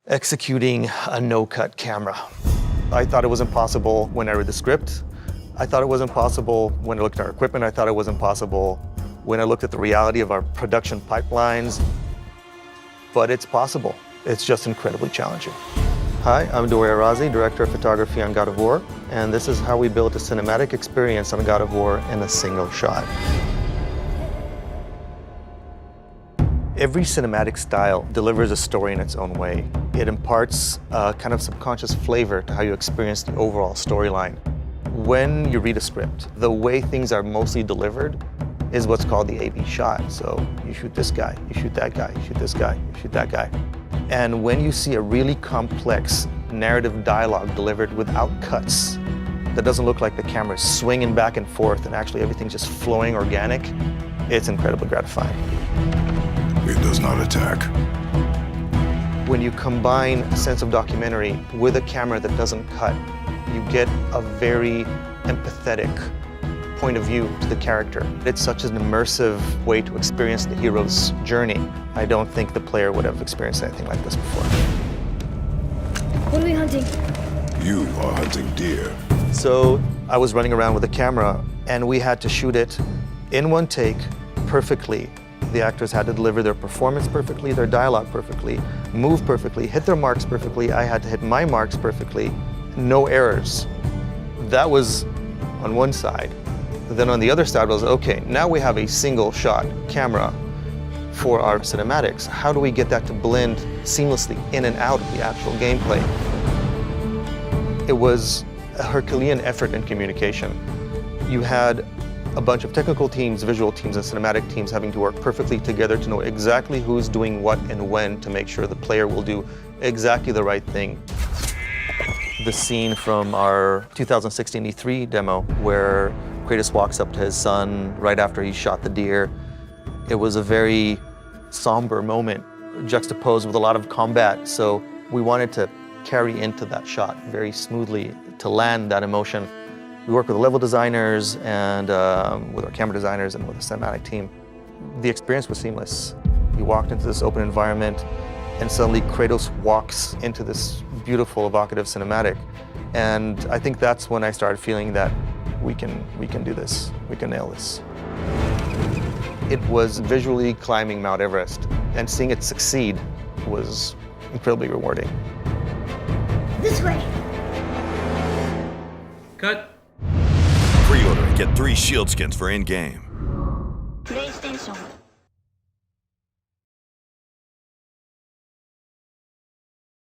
Executing a no-cut camera. I thought it was impossible when I read the script. I thought it was impossible when I looked at our equipment. I thought it was impossible when I looked at the reality of our production pipelines. But it's possible. It's just incredibly challenging. Hi, I'm Doria Razi, Director of Photography on God of War, and this is how we built a cinematic experience on God of War in a single shot. Every cinematic style delivers a story in its own way. It imparts a kind of subconscious flavor to how you experience the overall storyline. When you read a script, the way things are mostly delivered is what's called the A-B shot. So you shoot this guy, you shoot that guy, you shoot this guy, you shoot that guy. And when you see a really complex narrative dialogue delivered without cuts, that doesn't look like the camera's swinging back and forth and actually everything's just flowing organic, it's incredibly gratifying. It does not attack. When you combine a sense of documentary with a camera that doesn't cut, you get a very empathetic point of view to the character. It's such an immersive way to experience the hero's journey. I don't think the player would have experienced anything like this before. What are we hunting? You are hunting deer. So I was running around with a camera and we had to shoot it in one take perfectly. The actors had to deliver their performance perfectly, their dialogue perfectly, move perfectly, hit their marks perfectly. I had to hit my marks perfectly, no errors. That was on one side. Then on the other side was, okay, now we have a single shot camera for our cinematics. How do we get that to blend seamlessly in and out of the actual gameplay? It was a Herculean effort in communication. You had a bunch of technical teams, visual teams, and cinematic teams having to work perfectly together to know exactly who's doing what and when to make sure the player will do exactly the right thing. The scene from our 2016 E3 demo where Kratos walks up to his son right after he shot the deer, it was a very somber moment, juxtaposed with a lot of combat, so we wanted to carry into that shot very smoothly to land that emotion. We worked with the level designers and with our camera designers and with the cinematic team. The experience was seamless. We walked into this open environment and suddenly Kratos walks into this beautiful, evocative cinematic. And I think that's when I started feeling that we can do this, we can nail this. It was visually climbing Mount Everest, and seeing it succeed was incredibly rewarding. This way. Cut. Pre-order and get 3 shield skins for in-game. PlayStation.